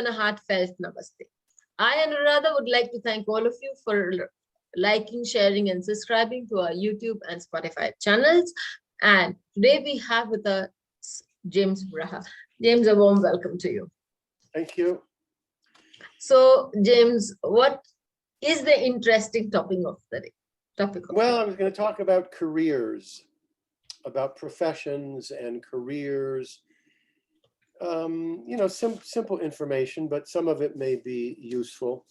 and a heartfelt namaste. I, Anuradha, would like to thank all of you for liking, sharing, and subscribing to our YouTube and Spotify channels. And today we have with us James Braha. James, a warm welcome to you. Thank you. So, James, what is the interesting topic of the day? Well, I was going to talk about careers, about professions and careers. You know, simple information, but some of it may be useful.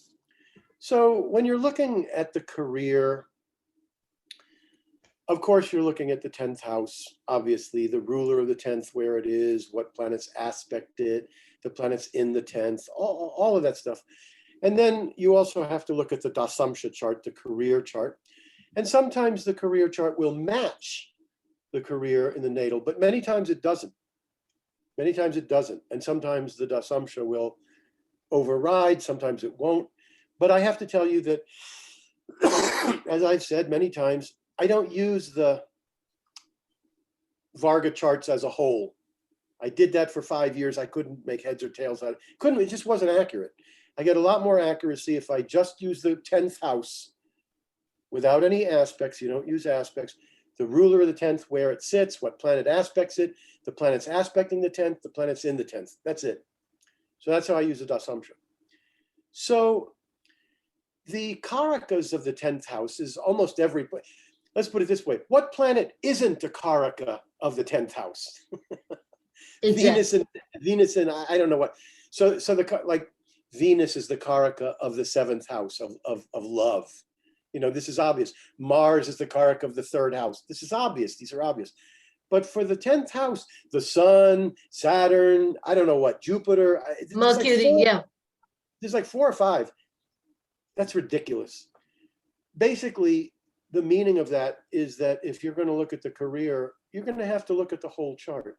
So when you're looking at the career, of course, you're looking at the 10th house, obviously, the ruler of the 10th, where it is, what planets aspect it, the planets in the 10th, all of that stuff. And then you also have to look at the dasha chart, the career chart. And sometimes the career chart will match the career in the natal, but many times it doesn't. Many times it doesn't. And sometimes the dasha will override, sometimes it won't. But I have to tell you that, as I've said many times, I don't use the Varga charts as a whole. I did that for 5 years. I couldn't make heads or tails out of it. It just wasn't accurate. I get a lot more accuracy if I just use the 10th house without any aspects. You don't use aspects. The ruler of the 10th, where it sits, what planet aspects it, the planets aspecting the 10th, the planets in the 10th. That's it. So that's how I use the dasha. So the karakas of the 10th house is almost every, let's put it this way. What planet isn't a karaka of the 10th house? Exactly. Venus and I don't know what. So like Venus is the karaka of the 7th house of love. You know, this is obvious. Mars is the karaka of the 3rd house. This is obvious. These are obvious. But for the 10th house, the sun, Saturn, I don't know what, Jupiter, Mercury, there's like 4 or 5. That's ridiculous. Basically, the meaning of that is that if you're going to look at the career, you're going to have to look at the whole chart.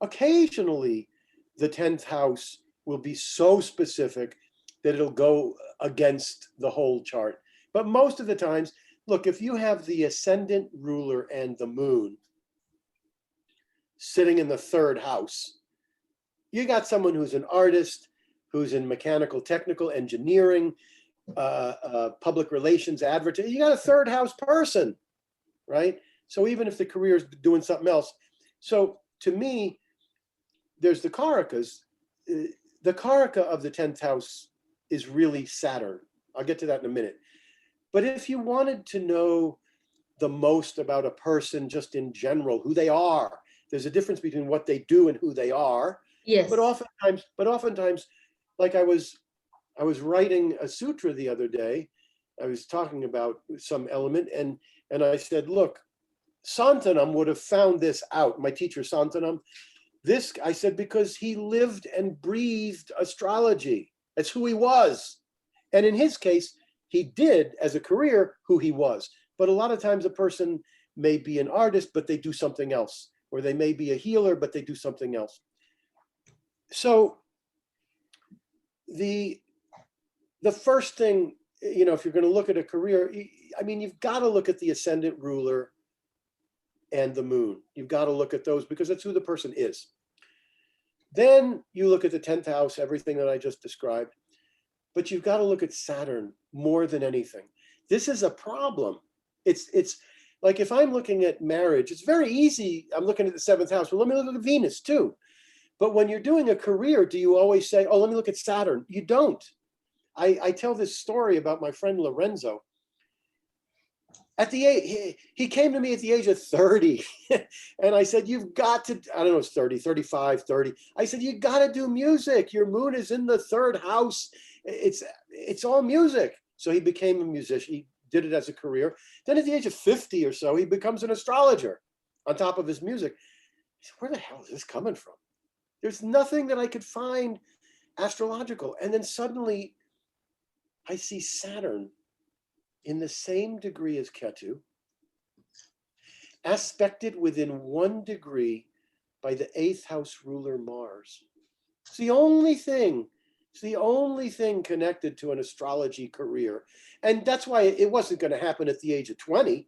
Occasionally, the 10th house will be so specific that it'll go against the whole chart. But most of the times, look, if you have the ascendant ruler and the moon sitting in the 3rd house, you got someone who's an artist, who's in mechanical, technical, engineering, public relations, advertising. You got a 3rd house person, right? So even if the career is doing something else. So to me, there's the karakas. The karaka of the 10th house is really Saturn. I'll get to that in a minute. But if you wanted to know the most about a person just in general, who they are, there's a difference between what they do and who they are. Yes. But oftentimes, like I was writing a sutra the other day. I was talking about some element, and I said, look, Santanam would have found this out. My teacher, Santanam, I said, because he lived and breathed astrology. That's who he was. And in his case, he did, as a career, who he was. But a lot of times a person may be an artist, but they do something else. Or they may be a healer, but they do something else. So the first thing, you know, if you're going to look at a career, I mean, you've got to look at the ascendant ruler and the moon. You've got to look at those because that's who the person is. Then you look at the 10th house, everything that I just described, but you've got to look at Saturn more than anything. This is a problem. It's like if I'm looking at marriage, it's very easy. I'm looking at the 7th house. Well, let me look at Venus too. But when you're doing a career, do you always say, oh, let me look at Saturn? You don't. I tell this story about my friend Lorenzo. At the age, he came to me at the age of 30. And I said, you've got to, I don't know, it's 30, 35, 30. I said, you got to do music. Your moon is in the 3rd house. It's all music. So he became a musician. He did it as a career. Then at the age of 50 or so, he becomes an astrologer on top of his music. I said, where the hell is this coming from? There's nothing that I could find astrological. And then suddenly I see Saturn in the same degree as Ketu, aspected within 1 degree by the 8th house ruler Mars. It's the only thing connected to an astrology career. And that's why it wasn't going to happen at the age of 20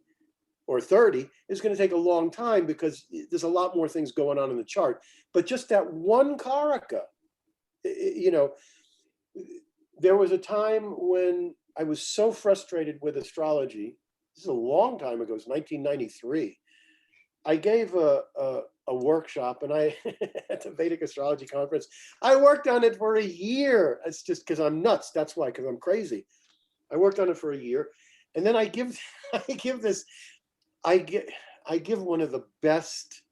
or 30. It's going to take a long time because there's a lot more things going on in the chart. But just that one karaka, you know, there was a time when I was so frustrated with astrology. This is a long time ago. It's 1993. I gave a workshop, and I at the Vedic Astrology conference. I worked on it for a year. It's just because I'm nuts. That's why, because I'm crazy. I worked on it for a year, and then I give one of the best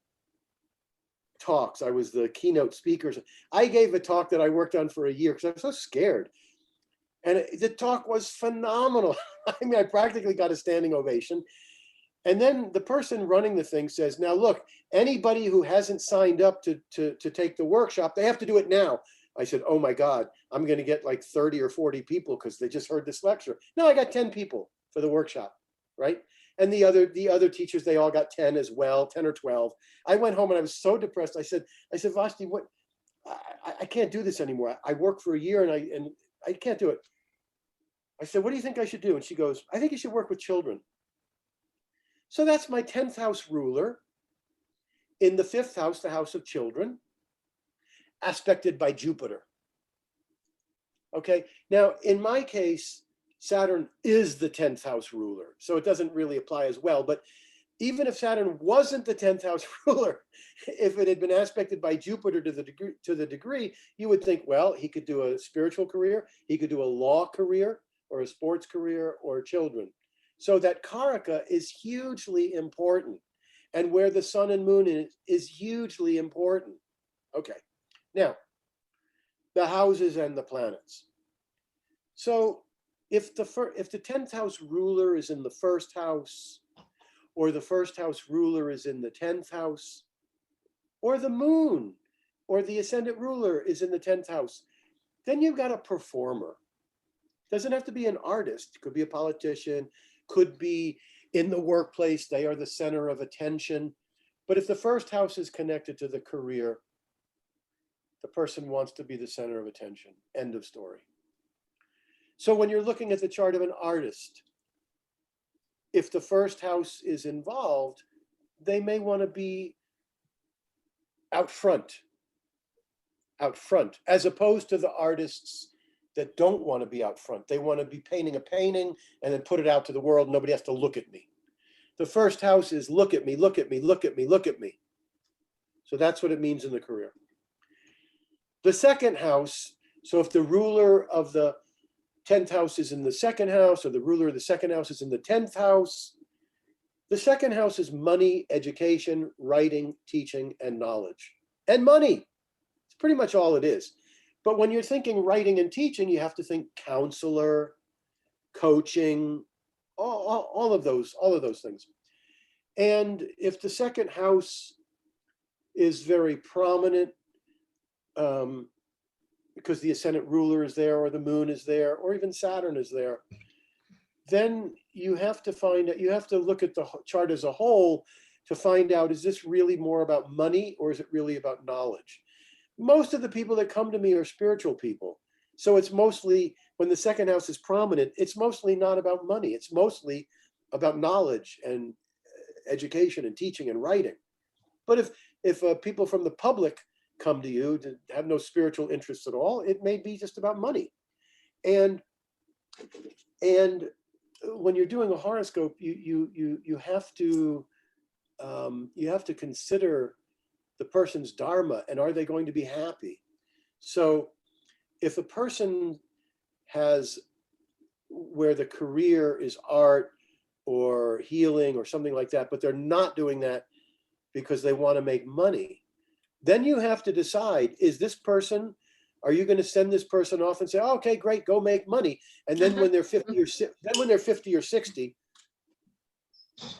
talks. I was the keynote speaker. I gave a talk that I worked on for a year because I was so scared. And the talk was phenomenal. I mean, I practically got a standing ovation. And then the person running the thing says, now look, anybody who hasn't signed up to take the workshop, they have to do it now. I said, oh my God, I'm going to get like 30 or 40 people because they just heard this lecture. No, I got 10 people for the workshop, right? And the other teachers, they all got 10 as well, 10 or 12. I went home and I was so depressed. I said, Vashti, what? I can't do this anymore. I worked for a year and I can't do it. I said, what do you think I should do? And she goes, I think you should work with children. So that's my 10th house ruler. In the 5th house, the house of children, aspected by Jupiter. Okay, now in my case, Saturn is the 10th house ruler, so it doesn't really apply as well. But even if Saturn wasn't the 10th house ruler, if it had been aspected by Jupiter to the degree, you would think, well, he could do a spiritual career, he could do a law career, or a sports career, or children. So that Karaka is hugely important. And where the sun and moon is hugely important. Okay, now, the houses and the planets. So if the 10th house ruler is in the 1st house, or the 1st house ruler is in the 10th house, or the moon or the ascendant ruler is in the 10th house, then you've got a performer. Doesn't have to be an artist, could be a politician, could be in the workplace, they are the center of attention. But if the 1st house is connected to the career, the person wants to be the center of attention. End of story. So when you're looking at the chart of an artist, if the 1st house is involved, they may want to be out front, as opposed to the artists that don't want to be out front. They want to be painting a painting and then put it out to the world. Nobody has to look at me. The 1st house is look at me, look at me, look at me, look at me. So that's what it means in the career. The 2nd house, so if the ruler of the 10th house is in the 2nd house, or the ruler of the 2nd house is in the 10th house, the 2nd house is money, education, writing, teaching, and knowledge. And money. It's pretty much all it is. But when you're thinking writing and teaching, you have to think counselor, coaching, all of those things. And if the 2nd house is very prominent, because the ascendant ruler is there, or the moon is there, or even Saturn is there, then you have to look at the chart as a whole to find out, is this really more about money or is it really about knowledge? Most of the people that come to me are spiritual people. So it's mostly, when the 2nd house is prominent, it's mostly not about money. It's mostly about knowledge and education and teaching and writing. But if people from the public come to you to have no spiritual interests at all, it may be just about money. And when you're doing a horoscope, you have to consider the person's dharma, and are they going to be happy? So if a person has, where the career is art or healing or something like that, but they're not doing that because they want to make money, then you have to decide, is this person, are you going to send this person off and say, oh, okay, great, go make money? And then when they're 50 or 60,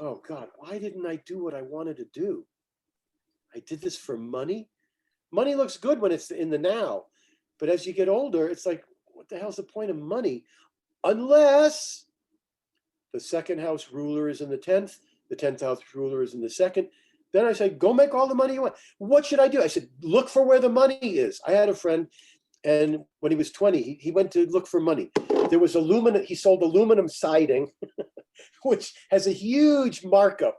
oh God, why didn't I do what I wanted to do? I did this for money. Money looks good when it's in the now, but as you get older, it's like, what the hell's the point of money? Unless the 2nd house ruler is in the 10th, the 10th house ruler is in the 2nd. Then I say, go make all the money you want. What should I do? I said, look for where the money is. I had a friend, and when he was 20, he went to look for money. There was he sold aluminum siding, which has a huge markup.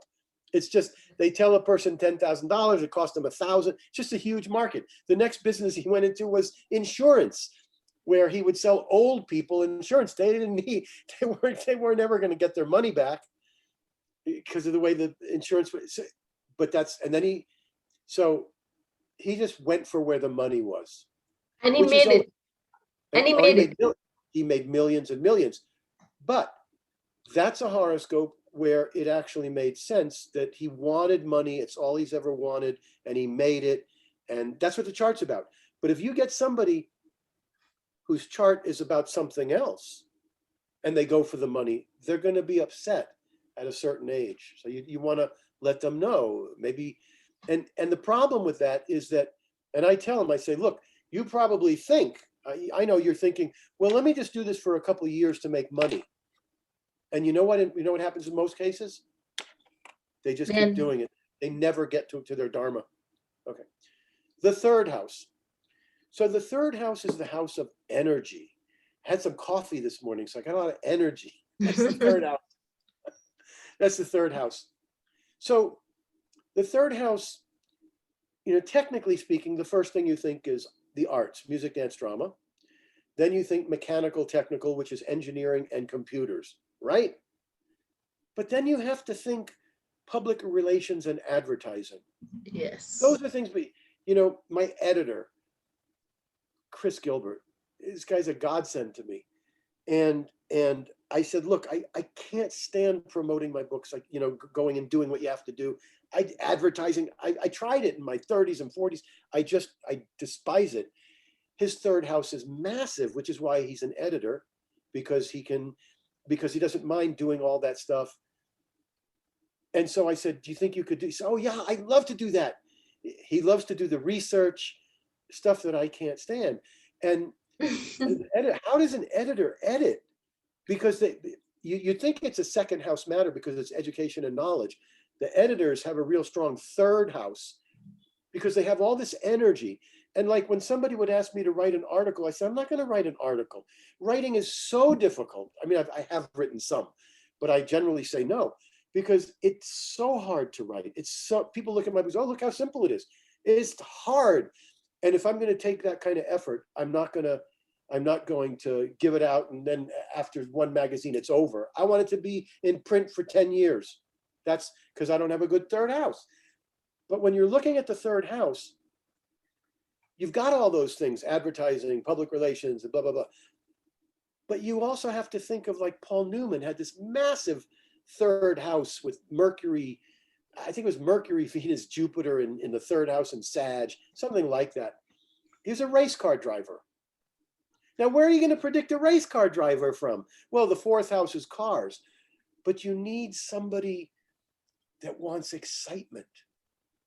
It's just, They tell a person $10,000, it cost them $1,000. Just a huge market. The next business he went into was insurance, where he would sell old people insurance. They didn't need, they were never going to get their money back because of the way the insurance was. But that's, and then so he just went for where the money was. And he made it. And he made it. He made millions and millions. But that's a horoscope where it actually made sense that he wanted money. It's all he's ever wanted, and he made it. And that's what the chart's about. But if you get somebody whose chart is about something else and they go for the money, they're going to be upset at a certain age. So you want to let them know, maybe. And the problem with that is that, and I tell them, I say, look, you probably think, I know you're thinking, well, let me just do this for a couple of years to make money. And you know what happens in most cases? They just keep doing it. They never get to their dharma. Okay. The third house. So the third house is the house of energy. I had some coffee this morning, so I got a lot of energy. That's the third house. That's the third house. So the third house, technically speaking, the first thing you think is the arts, music, dance, drama. Then you think mechanical, technical, which is engineering and computers, right? But then you have to think public relations and advertising. Yes. Those are things, my editor, Chris Gilbert, this guy's a godsend to me. And I said, look, I can't stand promoting my books, like, going and doing what you have to do. Advertising, I tried it in my 30s and 40s. I despise it. His third house is massive, which is why he's an editor, because he doesn't mind doing all that stuff. And so I said, do you think you could do? He said, oh yeah, I'd love to do that. He loves to do the research stuff that I can't stand. And how does an editor edit? Because you think it's a second house matter because it's education and knowledge. The editors have a real strong third house because they have all this energy. And like when somebody would ask me to write an article, I said, I'm not going to write an article. Writing is so difficult. I mean, I have written some, but I generally say no, because it's so hard to write. People look at my books, oh, look how simple it is. It's hard. And if I'm going to take that kind of effort, I'm not going to give it out and then after one magazine, it's over. I want it to be in print for 10 years. That's because I don't have a good third house. But when you're looking at the third house, you've got all those things, advertising, public relations, and blah, blah, blah. But you also have to think of, like, Paul Newman had this massive third house with Mercury. I think it was Mercury, Venus, Jupiter in the third house in Sag, something like that. He was a race car driver. Now, where are you going to predict a race car driver from? Well, the fourth house is cars. But you need somebody that wants excitement.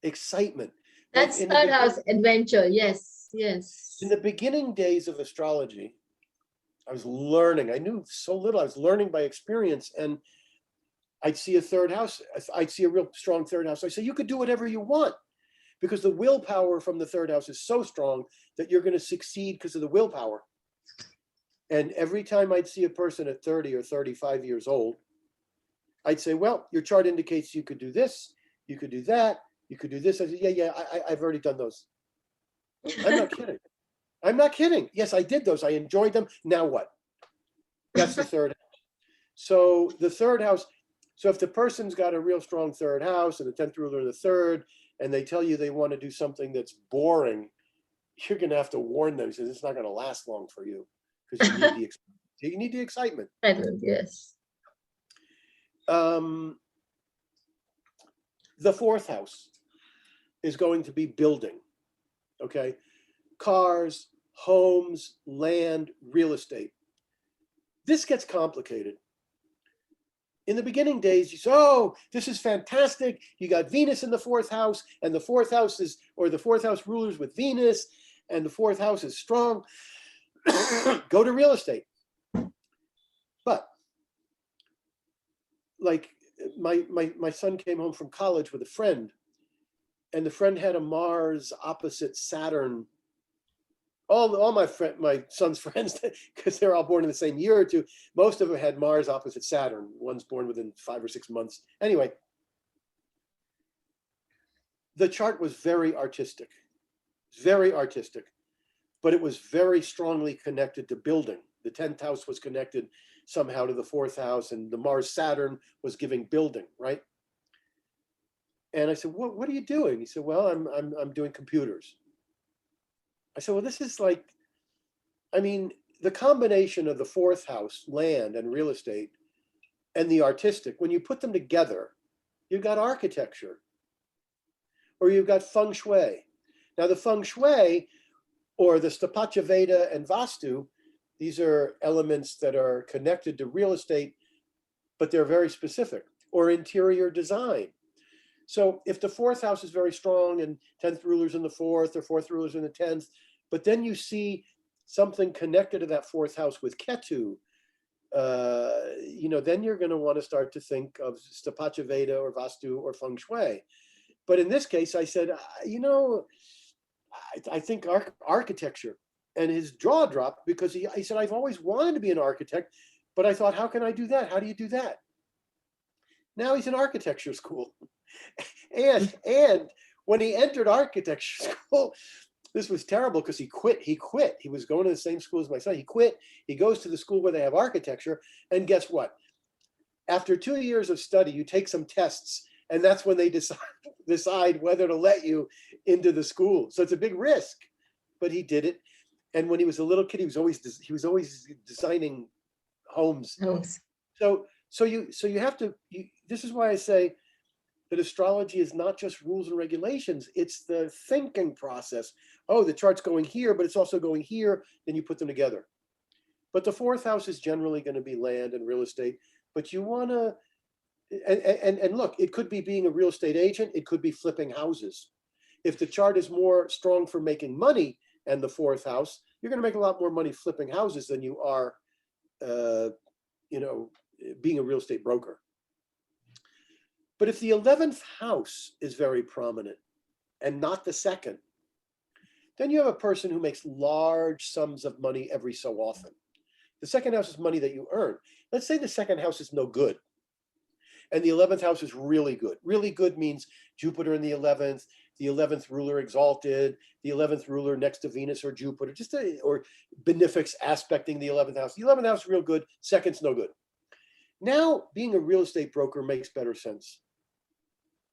Excitement. That's third house, adventure. Yes, yes. In the beginning days of astrology, I was learning. I knew so little. I was learning by experience. And I'd see a third house. I'd see a real strong third house. I say, you could do whatever you want because the willpower from the third house is so strong that you're going to succeed because of the willpower. And every time I'd see a person at 30 or 35 years old, I'd say, well, your chart indicates you could do this, you could do that, you could do this. I said, yeah, I've already done those. I'm not kidding. I'm not kidding. Yes, I did those. I enjoyed them. Now what? That's the third house. So the third house, so if the person's got a real strong third house and the 10th ruler in the third, and they tell you they want to do something that's boring, you're going to have to warn them. Because it's not going to last long for you because you need the excitement. Yes. The fourth house is going to be building, okay? Cars, homes, land, real estate. This gets complicated. In the beginning days, you say, oh, this is fantastic. You got Venus in the fourth house, and the fourth house rulers with Venus, and the fourth house is strong. Go to real estate. But like my son came home from college with a friend, and the friend had a Mars opposite Saturn. All my son's friends, because they're all born in the same year or two, most of them had Mars opposite Saturn. One's born within 5 or 6 months. Anyway, the chart was very artistic, but it was very strongly connected to building. The 10th house was connected somehow to the 4th house, and the Mars-Saturn was giving building, right? And I said, what are you doing? He said, well, I'm doing computers. I said, well, this is like, I mean, the combination of the 4th house, land and real estate, and the artistic, when you put them together, you've got architecture, or you've got feng shui. Now the feng shui, or the Stapatya Veda and Vastu, these are elements that are connected to real estate, but they're very specific, or interior design. So if the 4th house is very strong and 10th ruler's in the 4th, or 4th ruler's in the 10th, but then you see something connected to that 4th house with Ketu, you know, then you're going to want to start to think of Stapatya Veda or Vastu or Feng Shui. But in this case, I said, you know, I think architecture. And his jaw dropped because he said, I've always wanted to be an architect, but I thought, how can I do that? How do you do that? Now he's in architecture school. And when he entered architecture school, this was terrible because he quit. He was going to the same school as my son. He quit. He goes to the school where they have architecture. And guess what? After 2 years of study, you take some tests, and that's when they decide whether to let you into the school. So it's a big risk, but he did it. And when he was a little kid, he was always designing homes. So you have to. This is why I say that astrology is not just rules and regulations. It's the thinking process. Oh, the chart's going here, but it's also going here. Then you put them together. But the 4th house is generally going to be land and real estate. But you want to, and look, it could be being a real estate agent. It could be flipping houses. If the chart is more strong for making money and the 4th house, you're going to make a lot more money flipping houses than you are, you know, being a real estate broker. But if the 11th house is very prominent and not the 2nd, then you have a person who makes large sums of money every so often. The 2nd house is money that you earn. Let's say the 2nd house is no good, and the 11th house is really good. Really good means Jupiter in the 11th ruler exalted, the 11th ruler next to Venus or Jupiter, or benefics aspecting the 11th house. The 11th house is real good, 2nd's no good. Now, being a real estate broker makes better sense.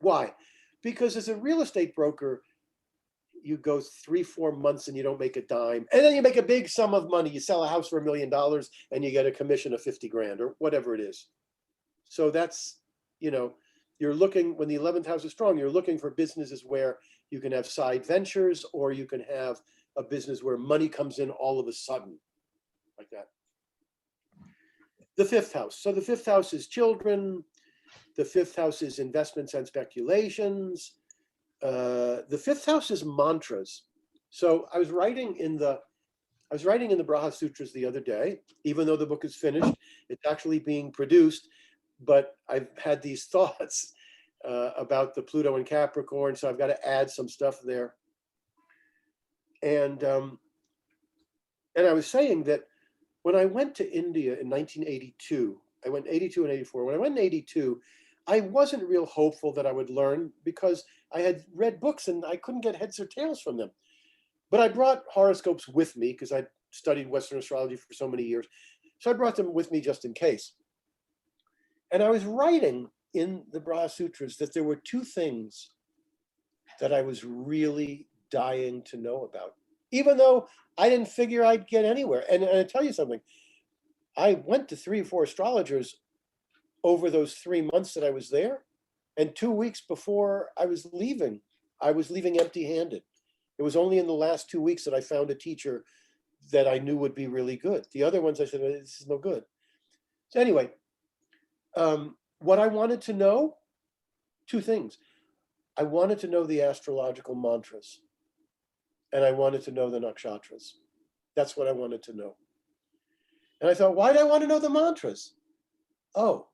Why? Because as a real estate broker, you go 3-4 months and you don't make a dime, and then you make a big sum of money. You sell a house for $1 million and you get a commission of 50 grand or whatever it is. So that's, you know, you're looking, when the 11th house is strong, you're looking for businesses where you can have side ventures, or you can have a business where money comes in all of a sudden, like that. The 5th house. So the 5th house is children. The 5th house is investments and speculations. The 5th house is mantras. So I was writing in the Braha Sutras the other day. Even though the book is finished, it's actually being produced. But I've had these thoughts about the Pluto and Capricorn, so I've got to add some stuff there. And I was saying that when I went to India in 1982, I went 82 and 84. When I went in 82, I wasn't real hopeful that I would learn because I had read books and I couldn't get heads or tails from them. But I brought horoscopes with me because I'd studied Western astrology for so many years. So I brought them with me just in case. And I was writing in the Braha Sutras that there were 2 things that I was really dying to know about, even though I didn't figure I'd get anywhere. And I tell you something, I went to 3 or 4 astrologers over those 3 months that I was there. And 2 weeks before I was leaving empty-handed. It was only in the last 2 weeks that I found a teacher that I knew would be really good. The other ones I said, this is no good. So anyway, what I wanted to know, 2 things. I wanted to know the astrological mantras, and I wanted to know the nakshatras. That's what I wanted to know. And I thought, why did I want to know the mantras? Oh,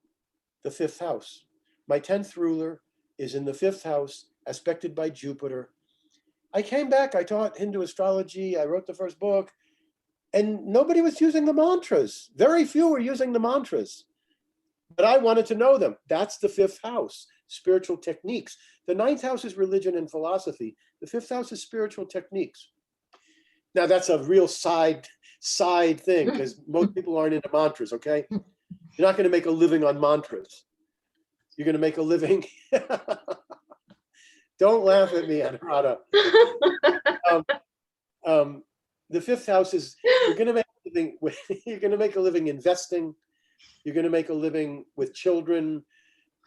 the 5th house. My 10th ruler is in the 5th house, aspected by Jupiter. I came back, I taught Hindu astrology, I wrote the first book, and nobody was using the mantras. Very few were using the mantras. But I wanted to know them. That's the 5th house. spiritual techniques. The ninth house is religion and philosophy. The fifth house is spiritual techniques. Now that's a real side thing, because most people aren't into mantras, okay? You're not going to make a living on mantras. You're going to make a living. Don't laugh at me, Anuradha. The fifth house is you're going to make a living. You're going to make a living investing. You're going to make a living with children.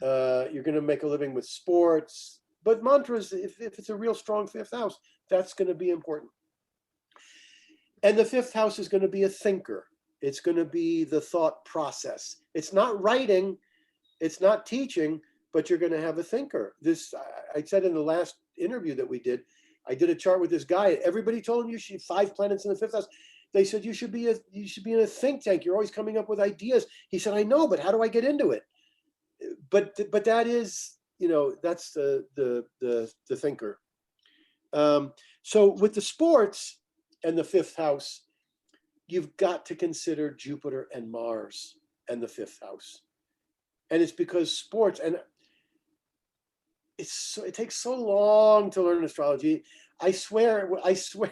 You're going to make a living with sports. But mantras, if it's a real strong fifth house, that's going to be important. And the fifth house is going to be a thinker. It's going to be the thought process. It's not writing. It's not teaching, but you're going to have a thinker. This, I said in the last interview that we did, I did a chart with this guy. Everybody told him you should 5 planets in the fifth house. They said you should be in a think tank. You're always coming up with ideas. He said, I know, but how do I get into it? But that is, that's the thinker. So with the sports and the fifth house, you've got to consider Jupiter and Mars and the fifth house. And it's because sports, and it takes so long to learn astrology. I swear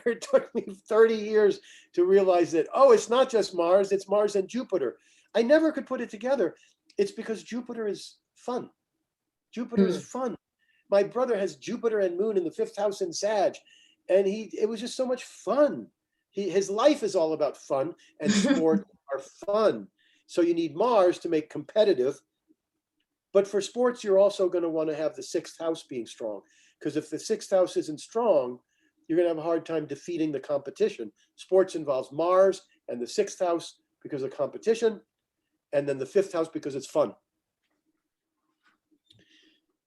it took me 30 years to realize that, it's not just Mars, it's Mars and Jupiter. I never could put it together. It's because Jupiter is fun. Jupiter is fun. My brother has Jupiter and Moon in the fifth house in Sag, and it was just so much fun. His life is all about fun, and sports are fun. So you need Mars to make competitive. But for sports, you're also going to want to have the sixth house being strong, because if the sixth house isn't strong, you're going to have a hard time defeating the competition. Sports involves Mars and the sixth house because of competition, and then the fifth house because it's fun.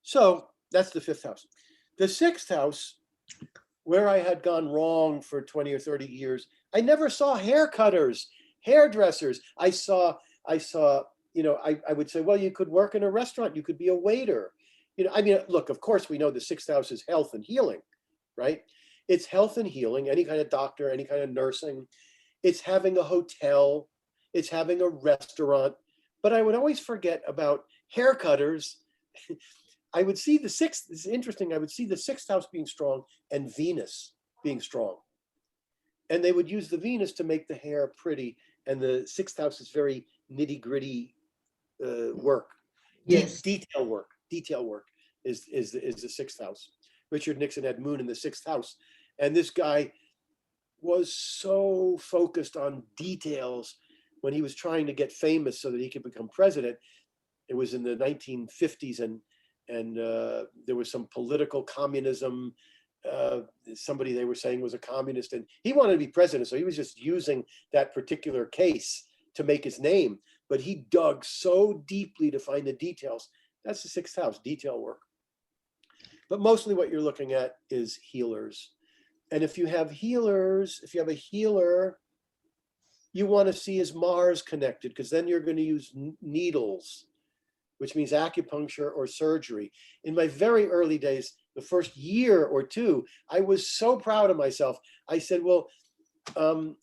So that's the fifth house. The sixth house, where I had gone wrong for 20 or 30 years, I never saw hair cutters, hairdressers. I would say, well, you could work in a restaurant, you could be a waiter. Look, of course, we know the sixth house is health and healing, right? It's health and healing, any kind of doctor, any kind of nursing. It's having a hotel, it's having a restaurant. But I would always forget about hair cutters. I would see the sixth, this is interesting, I would see the sixth house being strong and Venus being strong. And they would use the Venus to make the hair pretty. And the sixth house is very nitty gritty work. Yes. Detail work is the sixth house. Richard Nixon had Moon in the sixth house. And this guy was so focused on details when he was trying to get famous so that he could become president. It was in the 1950s, and there was some political communism. Somebody they were saying was a communist, and he wanted to be president, so he was just using that particular case to make his name. But he dug so deeply to find the details. That's the sixth house, detail work. But mostly what you're looking at is healers. And if you have healers, if you have a healer, you want to see is Mars connected, because then you're going to use needles, which means acupuncture or surgery. In my very early days, the first year or two, I was so proud of myself. I said, well,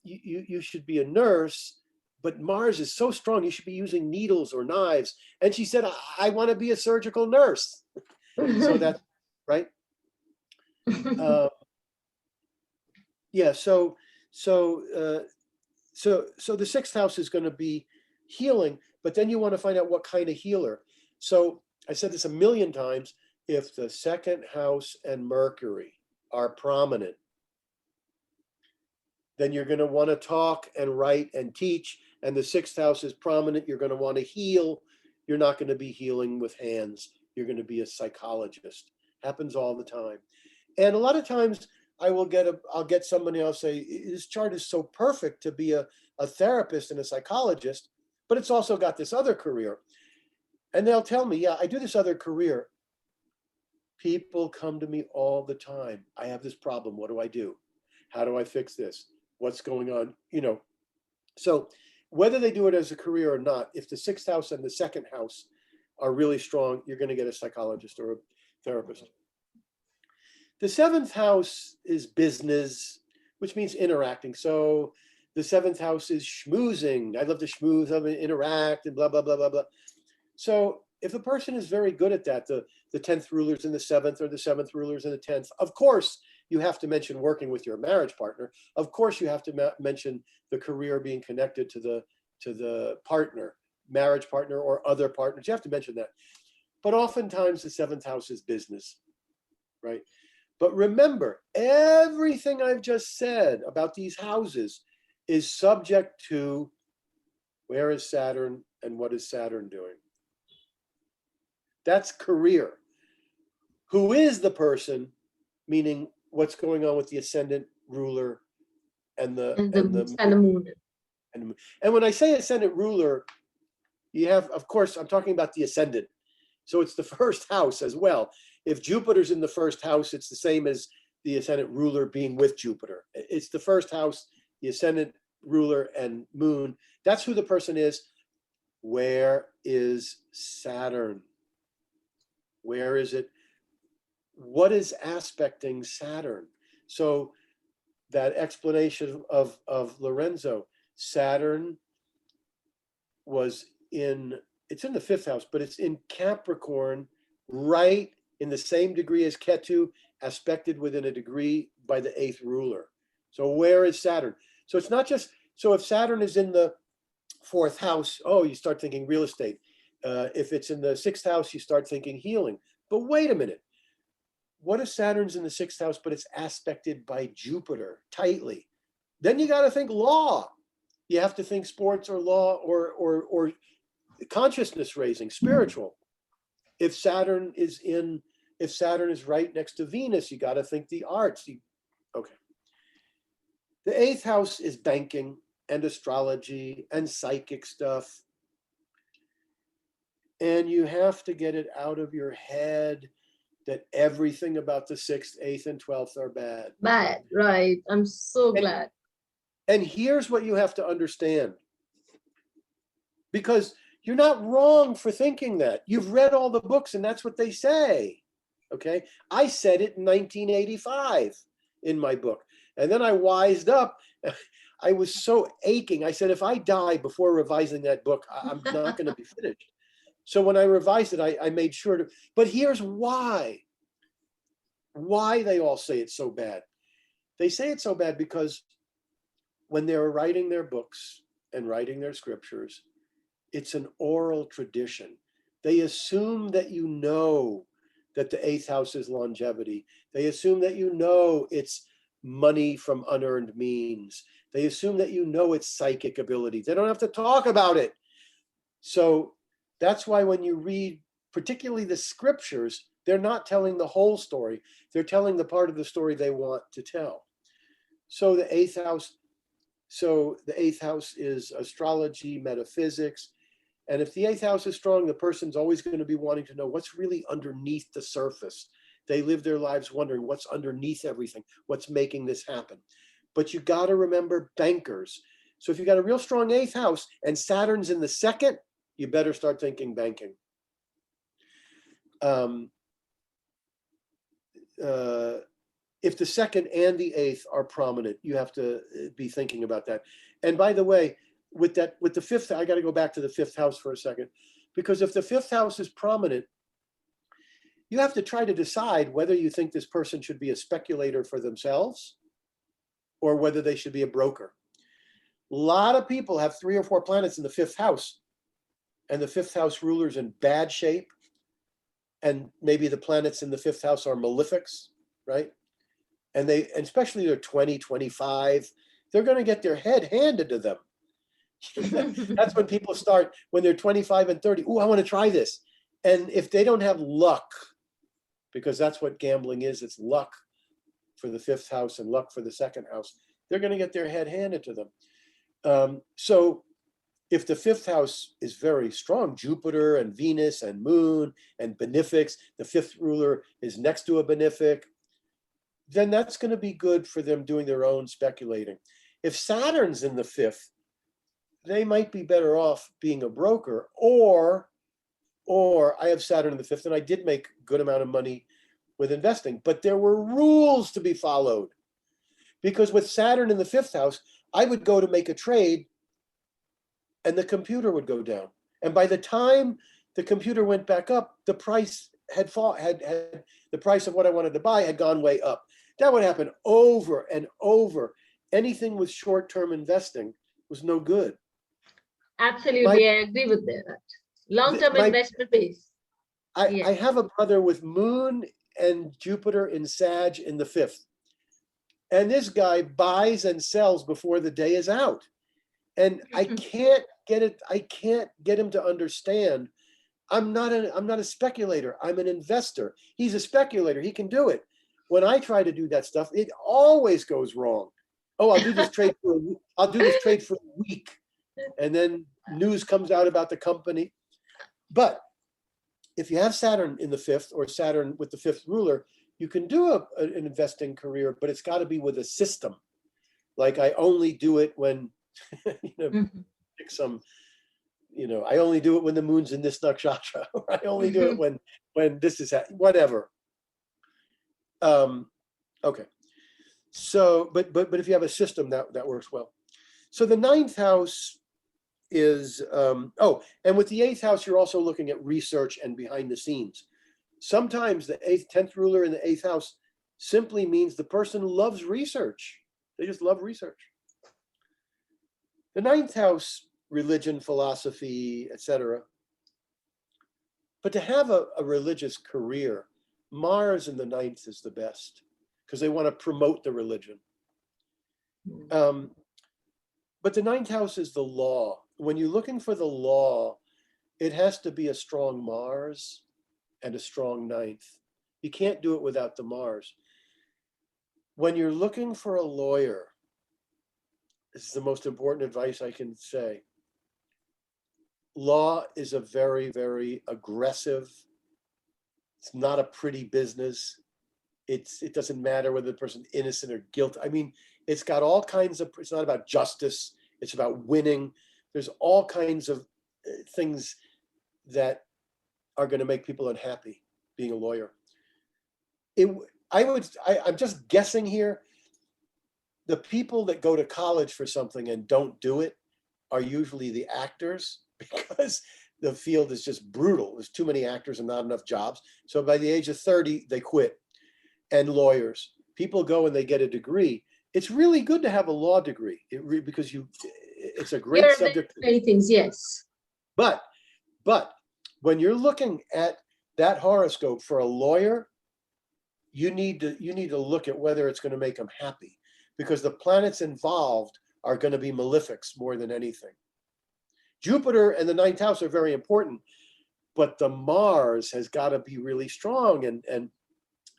you should be a nurse, but Mars is so strong, you should be using needles or knives. And she said, I want to be a surgical nurse. So that's right. Yeah, so the sixth house is going to be healing, but then you want to find out what kind of healer. So I said this a million times, if the second house and Mercury are prominent, then you're going to want to talk and write and teach. And the sixth house is prominent, you're going to want to heal. You're not going to be healing with hands. You're going to be a psychologist. Happens all the time. And a lot of times I'll get somebody else say, this chart is so perfect to be a therapist and a psychologist, but it's also got this other career. And they'll tell me, yeah, I do this other career. People come to me all the time. I have this problem. What do I do? How do I fix this? What's going on? So whether they do it as a career or not, if the sixth house and the second house are really strong, you're going to get a psychologist or a therapist. The seventh house is business, which means interacting. So the seventh house is schmoozing. I love to schmooze, I love to interact and blah, blah, blah, blah, blah. So if a person is very good at that, the 10th ruler's in the 7th or the 7th ruler's in the 10th, of course, you have to mention working with your marriage partner. Of course, you have to mention the career being connected to the partner, marriage partner or other partners. You have to mention that. But oftentimes the 7th house is business, right? But remember, everything I've just said about these houses is subject to where is Saturn and what is Saturn doing? That's career. Who is the person, meaning what's going on with the ascendant ruler and the moon. And when I say ascendant ruler, you have, of course, I'm talking about the ascendant. So it's the first house as well. If Jupiter's in the first house, it's the same as the ascendant ruler being with Jupiter. It's the first house, the ascendant ruler and moon. That's who the person is. Where is Saturn? Where is it? What is aspecting Saturn? So that explanation of Lorenzo, Saturn was it's in the 5th house, but it's in Capricorn, right in the same degree as Ketu, aspected within a degree by the 8th ruler. So where is Saturn? So it's not just, so if Saturn is in the 4th house, oh, you start thinking real estate. If it's in the 6th house, you start thinking healing. But wait a minute. What if Saturn's in the 6th house, but it's aspected by Jupiter tightly? Then you got to think law. You have to think sports or law or consciousness raising, spiritual. If Saturn is right next to Venus, you got to think the arts. Okay. The 8th house is banking and astrology and psychic stuff. And you have to get it out of your head that everything about the 6th, 8th, and 12th are bad. Bad, right. I'm so glad. And here's what you have to understand. Because you're not wrong for thinking that. You've read all the books and that's what they say. Okay? I said it in 1985 in my book. And then I wised up. I was so aching. I said, if I die before revising that book, I'm not going to be finished. So when I revised it, I made sure to, but here's why they all say it's so bad. They say it's so bad because when they're writing their books and writing their scriptures, it's an oral tradition. They assume that you know that the 8th house is longevity. They assume that you know it's money from unearned means. They assume that you know it's psychic ability. They don't have to talk about it. So that's why when you read, particularly the scriptures, they're not telling the whole story. They're telling the part of the story they want to tell. So the 8th house is astrology, metaphysics. And if the 8th house is strong, the person's always going to be wanting to know what's really underneath the surface. They live their lives wondering what's underneath everything, what's making this happen. But you got to remember bankers. So if you got a real strong 8th house and Saturn's in the 2nd, you better start thinking banking. If the 2nd and the 8th are prominent, you have to be thinking about that. And by the way, with the 5th, I got to go back to the 5th house for a second, because if the 5th house is prominent, you have to try to decide whether you think this person should be a speculator for themselves or whether they should be a broker. A lot of people have 3 or 4 planets in the 5th house, and the 5th house ruler's in bad shape, and maybe the planets in the 5th house are malefics, right? And especially they're 20, 25, they're going to get their head handed to them. That's when people start, when they're 25 and 30, oh, I want to try this. And if they don't have luck, because that's what gambling is, it's luck for the 5th house and luck for the 2nd house, they're going to get their head handed to them. So if the 5th house is very strong, Jupiter and Venus and Moon and benefics, the 5th ruler is next to a benefic, then that's going to be good for them doing their own speculating. If Saturn's in the 5th, they might be better off being a broker, or I have Saturn in the 5th and I did make a good amount of money with investing, but there were rules to be followed. Because with Saturn in the 5th house, I would go to make a trade and the computer would go down. And by the time the computer went back up, the price had the price of what I wanted to buy had gone way up. That would happen over and over. Anything with short-term investing was no good. Absolutely, I agree with that. Long-term investment pays. I have a brother with Moon and Jupiter in Sag in the 5th. And this guy buys and sells before the day is out. And I can't get it. I can't get him to understand. I'm not a speculator. I'm an investor. He's a speculator. He can do it. When I try to do that stuff, it always goes wrong. Oh, I'll do this trade for a week. And then news comes out about the company. But if you have Saturn in the 5th, or Saturn with the 5th ruler, you can do an investing career, but it's got to be with a system. Like, I only do it when, pick some, I only do it when the moon's in this nakshatra, or I only do it when this is whatever. Okay. So, but if you have a system, that works well. So the 9th house is, and with the 8th house, you're also looking at research and behind the scenes. Sometimes the 10th ruler in the 8th house simply means the person loves research. They just love research. The 9th house, religion, philosophy, etc. But to have a religious career, Mars in the 9th is the best, because they want to promote the religion. But the 9th house is the law. When you're looking for the law, it has to be a strong Mars and a strong 9th. You can't do it without the Mars. When you're looking for a lawyer, this is the most important advice I can say. Law is a very, very aggressive, it's not a pretty business. It doesn't matter whether the person's innocent or guilty. I mean, it's got all kinds of, it's not about justice, it's about winning. There's all kinds of things that are going to make people unhappy being a lawyer. I'm just guessing here. The people that go to college for something and don't do it are usually the actors, because the field is just brutal. There's too many actors and not enough jobs. So by the age of 30, they quit. And lawyers, people go and they get a degree. It's really good to have a law degree because it's a great subject. Many things, yes. But when you're looking at that horoscope for a lawyer, you need to look at whether it's going to make them happy, because the planets involved are going to be malefics more than anything. Jupiter and the 9th house are very important, but the Mars has got to be really strong, and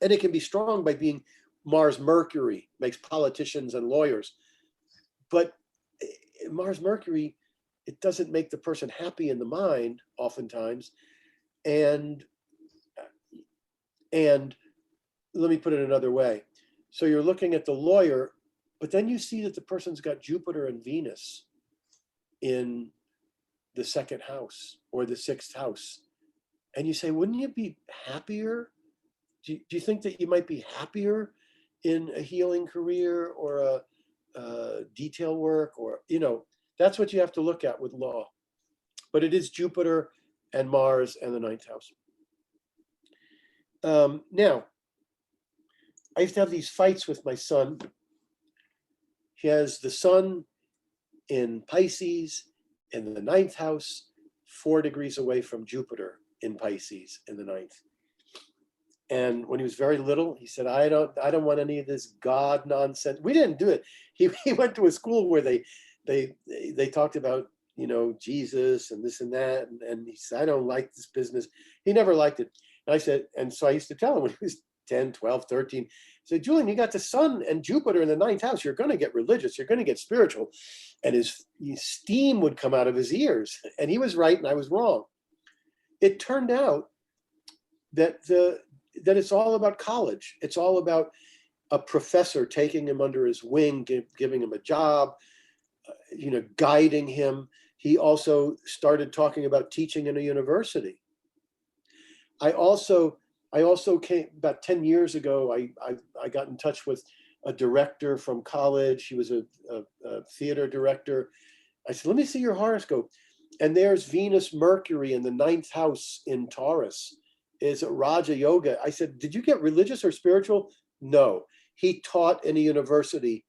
it can be strong by being Mars Mercury, makes politicians and lawyers. But Mars Mercury, it doesn't make the person happy in the mind oftentimes. And let me put it another way. So you're looking at the lawyer, but then you see that the person's got Jupiter and Venus in the 2nd house or the 6th house. And you say, wouldn't you be happier? Do you think that you might be happier in a healing career or a detail work, or, that's what you have to look at with law. But it is Jupiter and Mars and the 9th house. Now, I used to have these fights with my son. He has the sun in Pisces in the 9th house, 4 degrees away from Jupiter in Pisces in the 9th. And when he was very little, he said, I don't want any of this God nonsense. We didn't do it. He went to a school where they talked about, Jesus and this and that. And he said, I don't like this business. He never liked it. And I said, and so I used to tell him when he was 10, 12, 13, I said, Julian, you got the sun and Jupiter in the 9th house. You're going to get religious. You're going to get spiritual. And his steam would come out of his ears. And he was right and I was wrong. It turned out that it's all about college. It's all about a professor taking him under his wing, giving him a job, guiding him. He also started talking about teaching in a university. I also came about 10 years ago. I got in touch with a director from college. He was a theater director. I said, let me see your horoscope. And there's Venus, Mercury in the 9th house in Taurus is a Raja Yoga. I said, did you get religious or spiritual? No. He taught in a university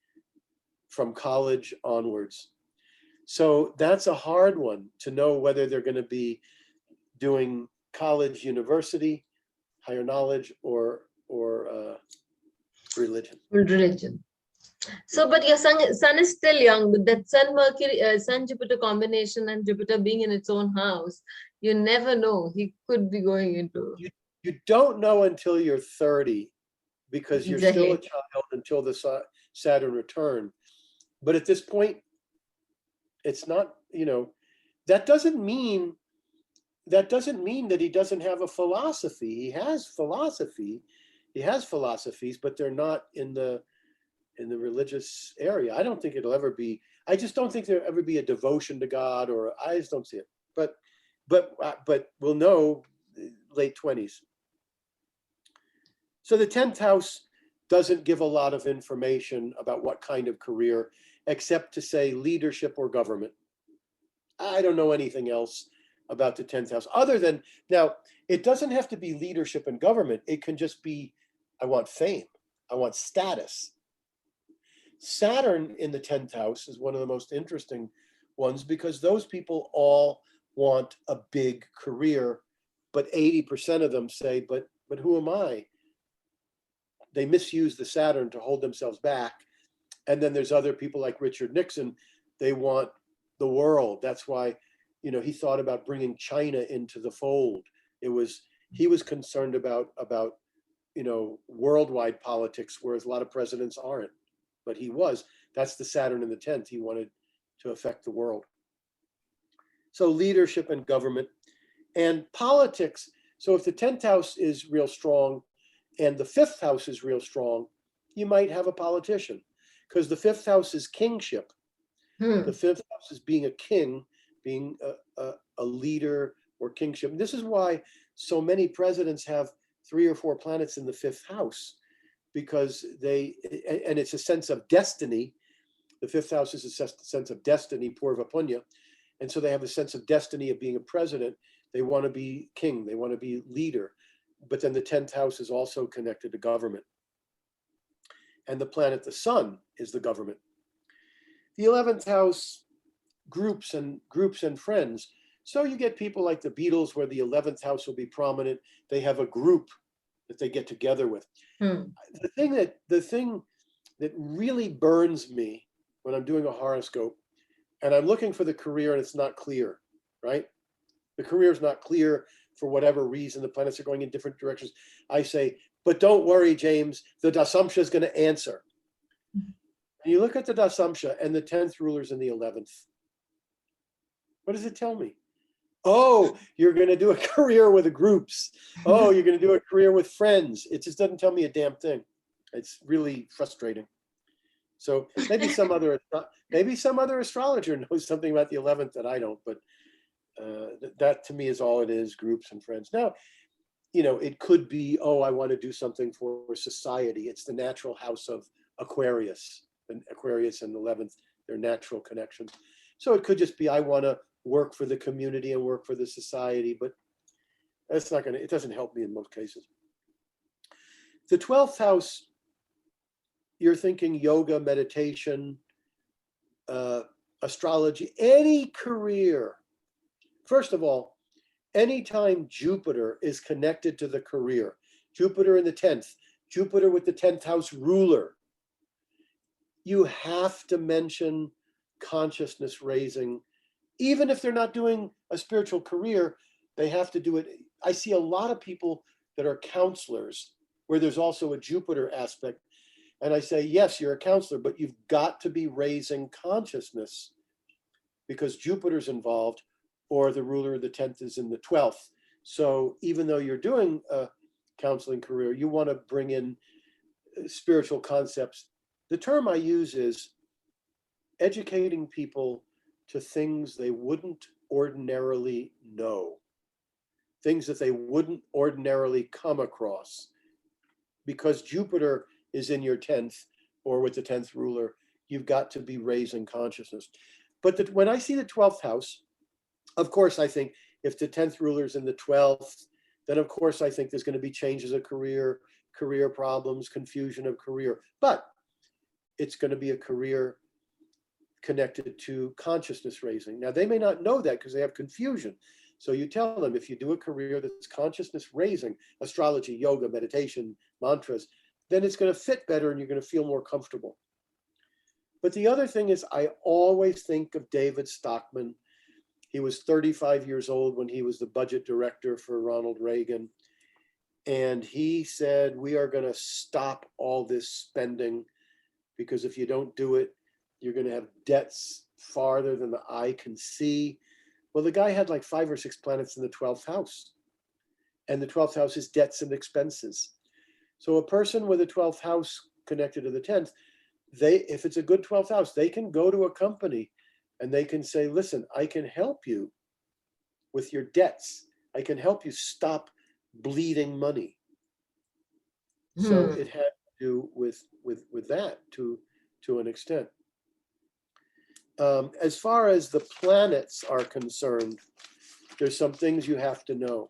from college onwards. So that's a hard one to know whether they're going to be doing college, university, higher knowledge, or religion. Religion. So, but your sun is still young, with that Sun Mercury, Sun Jupiter combination and Jupiter being in its own house, you never know. He could be going into. You don't know until you're 30, because you're still a child until the Saturn return. But at this point, it's not, that doesn't mean that he doesn't have a philosophy. He has philosophy. He has philosophies, but they're not in the religious area. I don't think it'll ever be. I just don't think there'll ever be a devotion to God, or I just don't see it. But we'll know late 20s. So the 10th house doesn't give a lot of information about what kind of career, except to say leadership or government. I don't know anything else about the 10th house other than, now, it doesn't have to be leadership and government. It can just be, I want fame. I want status. Saturn in the 10th house is one of the most interesting ones, because those people all want a big career, but 80% of them say, but who am I? They misuse the Saturn to hold themselves back. And then there's other people like Richard Nixon. They want the world. That's why, he thought about bringing China into the fold. He was concerned about worldwide politics, whereas a lot of presidents aren't. But he was. That's the Saturn in the 10th. He wanted to affect the world. So leadership and government and politics. So if the 10th house is real strong and the 5th house is real strong, you might have a politician, because the 5th house is kingship. The 5th house is being a king, being a leader or kingship. And this is why so many presidents have 3 or 4 planets in the 5th house, because and it's a sense of destiny. The 5th house is a sense of destiny, Purva Punya. And so they have a sense of destiny of being a president. They want to be king. They want to be leader. But then the 10th house is also connected to government. And the planet, the sun, is the government. The 11th house, groups and friends. So you get people like the Beatles, where the 11th house will be prominent. They have a group that they get together with. The thing that really burns me when I'm doing a horoscope, and I'm looking for the career and it's not clear, right? The career is not clear for whatever reason. The planets are going in different directions. I say, but don't worry, James, the Dasamsha is going to answer. And you look at the Dasamsha and the 10th ruler's in the 11th. What does it tell me? Oh, you're going to do a career with the groups. Oh, you're going to do a career with friends. It just doesn't tell me a damn thing. It's really frustrating. So maybe some other astrologer knows something about the 11th that I don't, but that to me is all it is, groups and friends. Now, it could be, I want to do something for society. It's the natural house of Aquarius, and Aquarius and 11th, they're natural connections. So it could just be, I want to work for the community and work for the society, but that's not it doesn't help me in most cases. The 12th house, you're thinking yoga, meditation, astrology, any career. First of all, anytime Jupiter is connected to the career, Jupiter in the 10th, Jupiter with the 10th house ruler, you have to mention consciousness raising. Even if they're not doing a spiritual career, they have to do it. I see a lot of people that are counselors where there's also a Jupiter aspect. And I say, yes, you're a counselor, but you've got to be raising consciousness, because Jupiter's involved, or the ruler of the 10th is in the 12th. So even though you're doing a counseling career, you want to bring in spiritual concepts. The term I use is educating people to things they wouldn't ordinarily know, things that they wouldn't ordinarily come across. Because Jupiter is in your 10th or with the 10th ruler, you've got to be raising consciousness. But when I see the 12th house, Of course, I think if the 10th ruler is in the 12th, then of course I think there's going to be changes of career problems, confusion of career. But it's going to be a career connected to consciousness raising. Now, they may not know that because they have confusion. So you tell them, if you do a career that's consciousness raising, astrology, yoga, meditation, mantras, then it's going to fit better and you're going to feel more comfortable. But the other thing is, I always think of David Stockman. He was 35 years old when he was the budget director for Ronald Reagan. And he said, we are going to stop all this spending, because if you don't do it, you're going to have debts farther than the eye can see. Well, the guy had like 5 or 6 planets in the 12th house. And the 12th house is debts and expenses. So a person with a 12th house connected to the 10th, if it's a good 12th house, they can go to a company and they can say, listen, I can help you with your debts. I can help you stop bleeding money. So it had to do with that to an extent. As far as the planets are concerned, there's some things you have to know.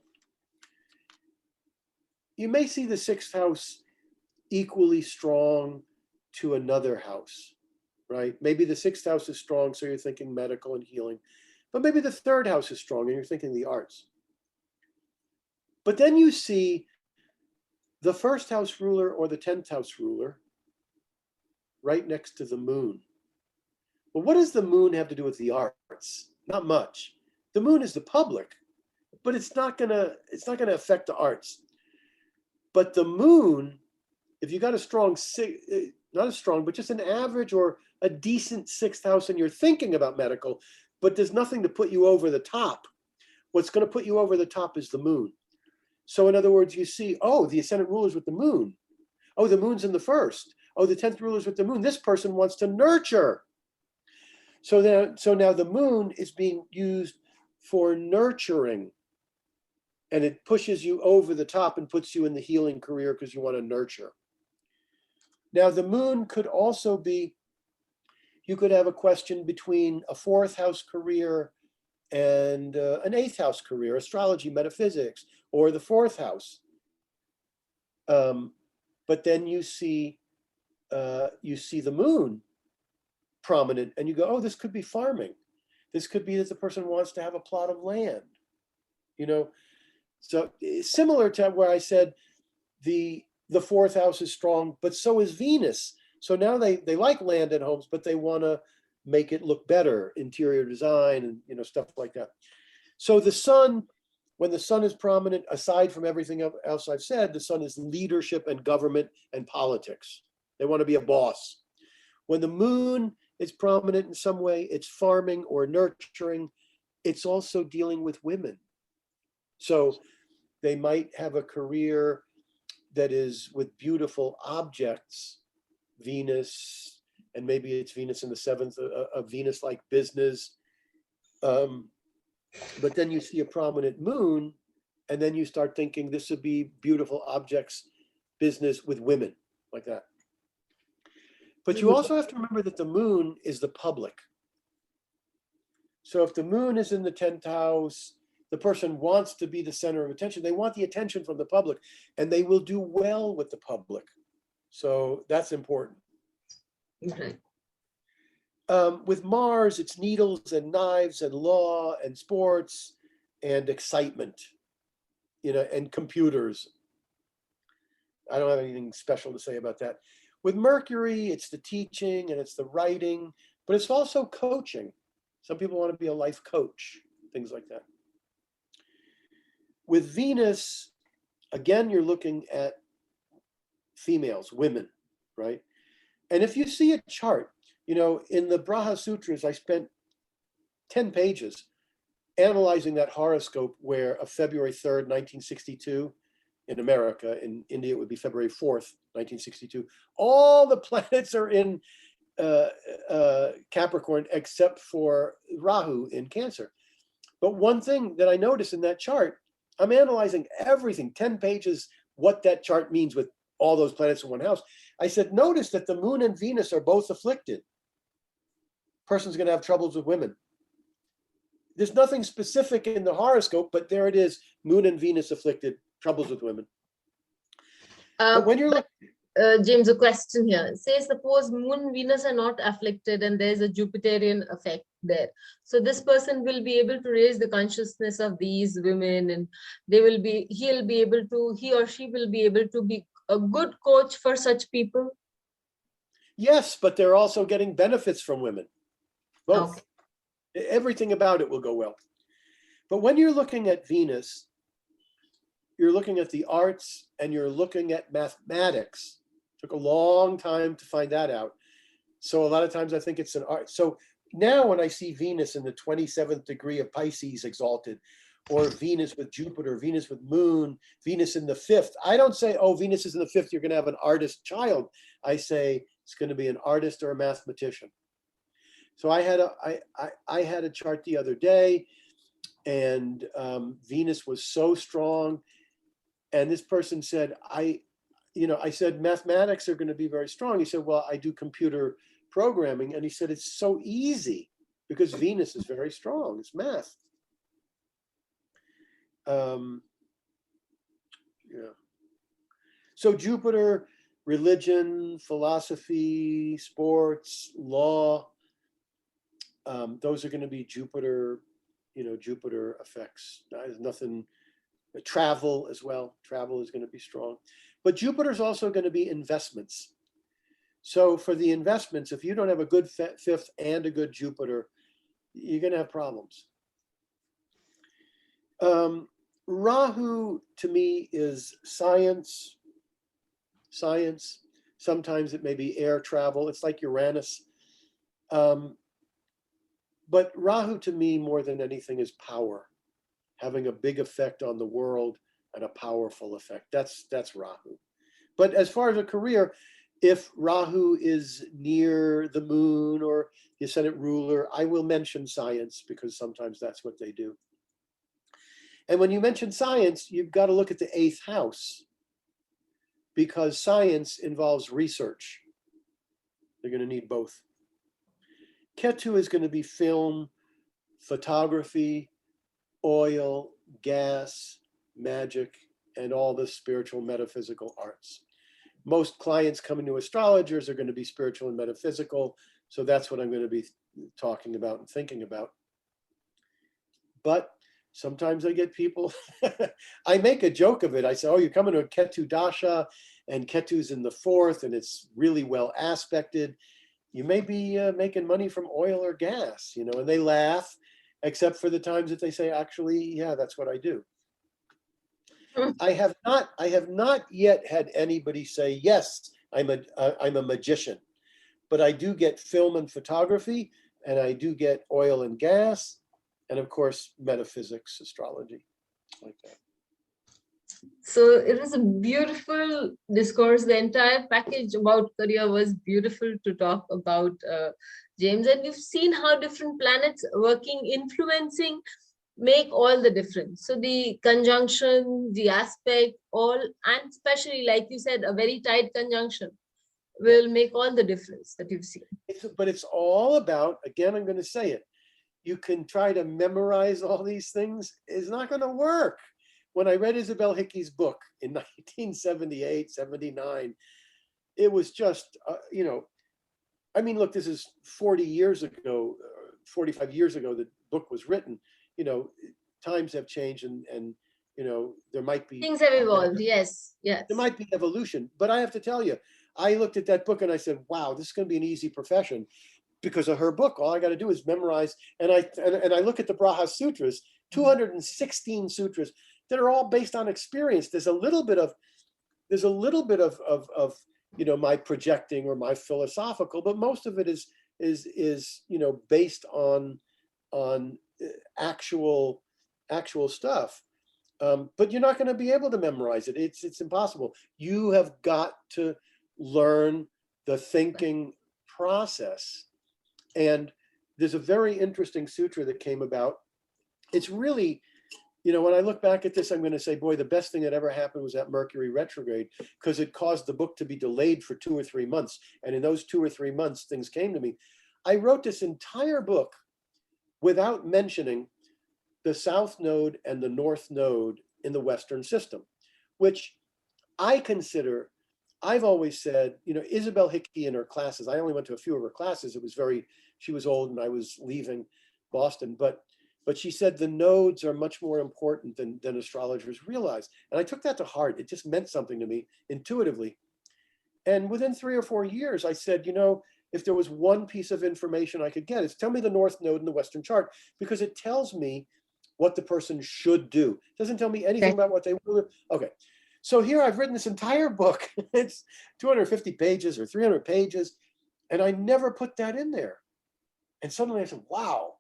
You may see the 6th house equally strong to another house, right? Maybe the 6th house is strong, so you're thinking medical and healing, but maybe the 3rd house is strong and you're thinking the arts. But then you see the 1st house ruler or the 10th house ruler right next to the moon. Well, what does the moon have to do with the arts? Not much. The moon is the public, but it's not gonna affect the arts. But the moon, if you got a strong, not as strong, but just an average or a decent 6th house, and you're thinking about medical, but there's nothing to put you over the top. What's going to put you over the top is the moon. So in other words, you see, oh, the ascendant ruler's with the moon. Oh, the moon's in the 1st. Oh, the 10th ruler's with the moon. This person wants to nurture. So now the moon is being used for nurturing, and it pushes you over the top and puts you in the healing career because you want to nurture. Now, the moon could also be, you could have a question between a 4th house career and an 8th house career, astrology, metaphysics, or the 4th house. But then you see the moon prominent, and you go, oh, this could be farming. This could be that the person wants to have a plot of land. So similar to where I said the 4th house is strong, but so is Venus. So now they like land and homes, but they want to make it look better, interior design and stuff like that. So the sun, when the sun is prominent, aside from everything else I've said, the sun is leadership and government and politics. They want to be a boss. When the moon is prominent in some way, it's farming or nurturing. It's also dealing with women. So they might have a career that is with beautiful objects, Venus, and maybe it's Venus in the 7th, a Venus-like business. But then you see a prominent moon, and then you start thinking this would be beautiful objects, business with women, like that. But you also have to remember that the moon is the public. So if the moon is in the 10th house, the person wants to be the center of attention. They want the attention from the public, and they will do well with the public. So that's important. Okay. With Mars, it's needles and knives and law and sports and excitement, and computers. I don't have anything special to say about that. With Mercury, it's the teaching and it's the writing, but it's also coaching. Some people want to be a life coach, things like that. With Venus, again, you're looking at females, women, right? And if you see a chart, in the Braha Sutras, I spent 10 pages analyzing that horoscope where of February 3rd, 1962, in America, in India, it would be February 4th, 1962. All the planets are in Capricorn except for Rahu in Cancer. But one thing that I noticed in that chart, I'm analyzing everything, 10 pages, what that chart means with all those planets in one house. I said, notice that the moon and Venus are both afflicted. Person's going to have troubles with women. There's nothing specific in the horoscope, but there it is, Moon and Venus afflicted, troubles with women. But when you're looking, James, a question here. Say, suppose Moon and Venus are not afflicted and there's a Jupiterian effect there. So this person will be able to raise the consciousness of these women, and he or she will be able to be a good coach for such people. yes, but they're also getting benefits from women. Both. Okay. Everything about it will go well. But when you're looking at Venus, you're looking at the arts and you're looking at mathematics. Took a long time to find that out. So a lot of times I think it's an art. So now when I see Venus in the 27th degree of Pisces exalted, or Venus with Jupiter, Venus with Moon, Venus in the 5th, I don't say, oh, Venus is in the 5th, you're going to have an artist child. I say it's going to be an artist or a mathematician. So I had a chart the other day, and Venus was so strong, and this person said, I said, mathematics are going to be very strong. He said, well, I do computer programming, and he said, it's so easy because Venus is very strong. It's math. Yeah. So Jupiter, religion, philosophy, sports, law, those are going to be Jupiter, Jupiter effects. There's nothing, travel as well. Travel is going to be strong. But Jupiter is also going to be investments. So for the investments, if you don't have a good 5th and a good Jupiter, you're going to have problems. Rahu to me is science. Sometimes it may be air travel. It's like Uranus. But Rahu to me, more than anything, is power, having a big effect on the world and a powerful effect. That's Rahu. But as far as a career, if Rahu is near the moon or the ascendant ruler, I will mention science because sometimes that's what they do. And when you mention science, you've got to look at the 8th house because science involves research. They're going to need both. Ketu is going to be film, photography, oil, gas, magic, and all the spiritual metaphysical arts. Most clients coming to astrologers are going to be spiritual and metaphysical, so that's what I'm going to be talking about and thinking about. But sometimes I get people, I make a joke of it. I say, oh, you're coming to a Ketu dasha, and Ketu's in the 4th, and it's really well aspected. You may be making money from oil or gas, and they laugh, except for the times that they say, actually, yeah, that's what I do. I have not yet had anybody say, yes, I'm a magician, but I do get film and photography, and I do get oil and gas, and of course, metaphysics, astrology, like that. So it was a beautiful discourse. The entire package about career was beautiful to talk about, James. And we've seen how different planets working, influencing, make all the difference. So the conjunction, the aspect, all, and especially, like you said, a very tight conjunction will make all the difference that you've seen. But it's all about, again, I'm going to say it, you can try to memorize all these things. It's not going to work. When I read Isabel Hickey's book in 1978, 79, it was just, look, this is 40 years ago, 45 years ago, the book was written. Times have changed and there might be. Things have evolved, yes. There might be evolution, but I have to tell you, I looked at that book and I said, wow, this is going to be an easy profession because of her book. All I got to do is memorize. And I look at the Braha Sutras, 216 sutras that are all based on experience. There's a little bit of my projecting or my philosophical, but most of it is based on actual stuff. But you're not going to be able to memorize it. It's impossible. You have got to learn the thinking process. And there's a very interesting sutra that came about. It's really, when I look back at this, I'm going to say, boy, the best thing that ever happened was that Mercury retrograde, because it caused the book to be delayed for 2 or 3 months. And in those 2 or 3 months, things came to me. I wrote this entire book without mentioning the south node and the north node in the Western system, which I consider, I've always said, Isabel Hickey in her classes, I only went to a few of her classes. She was old and I was leaving Boston, but she said the nodes are much more important than astrologers realize. And I took that to heart. It just meant something to me intuitively. And within 3 or 4 years, I said, if there was one piece of information I could get, it's tell me the north node in the Western chart, because it tells me what the person should do. It doesn't tell me anything about what they will do. Okay. So here I've written this entire book. It's 250 pages or 300 pages. And I never put that in there. And suddenly I said, wow.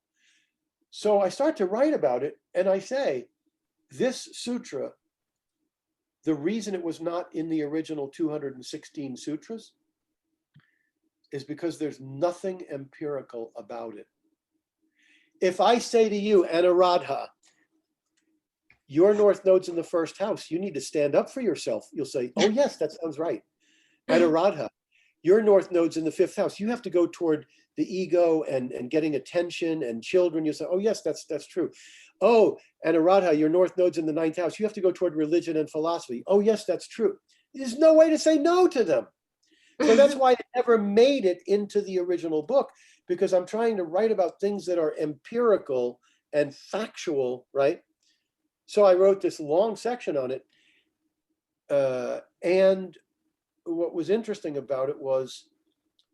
So I start to write about it and I say, this sutra, the reason it was not in the original 216 sutras is because there's nothing empirical about it. If I say to you, Anuradha, your north node's in the first house, you need to stand up for yourself. You'll say, oh yes, that sounds right. Anuradha, your north node's in the 5th house. You have to go toward the ego and getting attention and children. You say, oh yes, that's true. Oh, Anuradha, your north node's in the 9th house. You have to go toward religion and philosophy. Oh yes, that's true. There's no way to say no to them. So that's why it never made it into the original book, because I'm trying to write about things that are empirical and factual, right? So I wrote this long section on it. And what was interesting about it was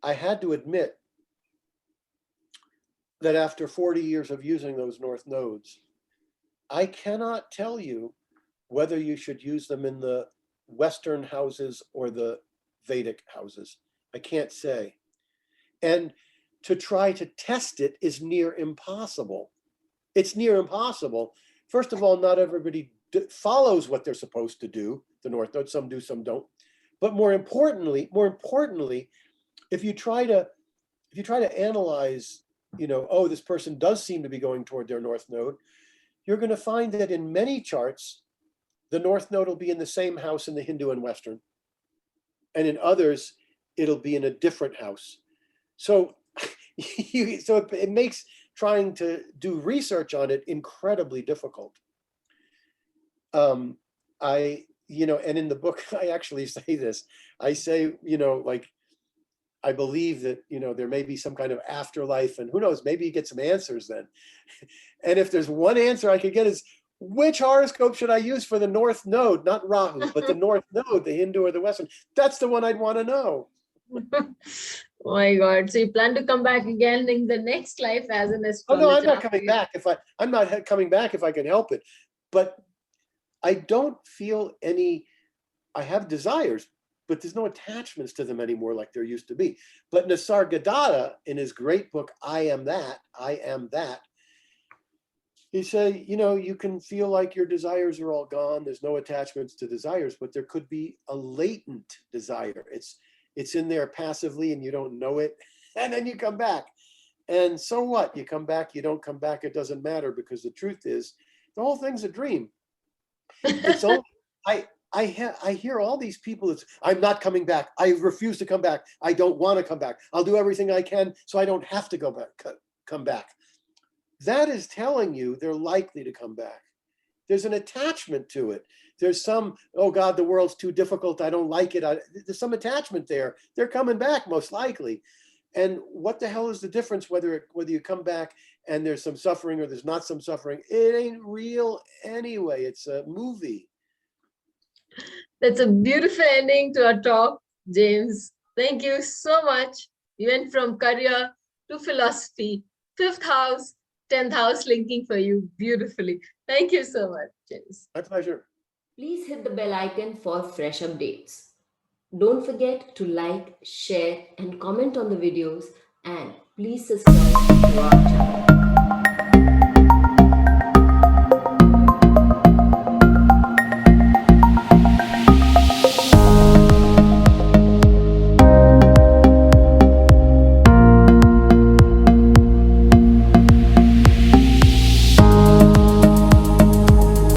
I had to admit that after 40 years of using those north nodes, I cannot tell you whether you should use them in the Western houses or the Vedic houses. I can't say. And to try to test it is near impossible. It's near impossible. First of all, not everybody follows what they're supposed to do, the north node. Some do, some don't. But more importantly, if you try to analyze, oh, this person does seem to be going toward their north node, you're going to find that in many charts, the north node will be in the same house in the Hindu and Western. And in others, it'll be in a different house. So, it makes trying to do research on it incredibly difficult. And in the book, I actually say this. I say, I believe that, there may be some kind of afterlife, and who knows, maybe you get some answers then. And if there's one answer I could get is, which horoscope should I use for the north node? Not Rahu, but the north node, the Hindu or the Western. That's the one I'd want to know. Oh my God. So you plan to come back again in the next life as an astrologer? Oh no, I'm not coming back I'm not coming back if I can help it. But I don't feel I have desires, but there's no attachments to them anymore like there used to be. But Nisargadatta, in his great book, I Am That, he said, you can feel like your desires are all gone. There's no attachments to desires, but there could be a latent desire. It's in there passively and you don't know it. And then you come back. And so what? You come back, you don't come back, it doesn't matter, because the truth is, the whole thing's a dream. It's only, I hear all these people, I'm not coming back. I refuse to come back. I don't want to come back. I'll do everything I can so I don't have to come back. That is telling you they're likely to come back. There's an attachment to it. There's some, oh God, the world's too difficult. I don't like it. There's some attachment there. They're coming back most likely. And what the hell is the difference whether you come back and there's some suffering or there's not some suffering? It ain't real anyway. It's a movie. That's a beautiful ending to our talk, James. Thank you so much. You went from career to philosophy, 5th house, 10th house linking for you beautifully. Thank you so much, James. My pleasure. Please hit the bell icon for fresh updates. Don't forget to like, share, and comment on the videos, and please subscribe to our channel.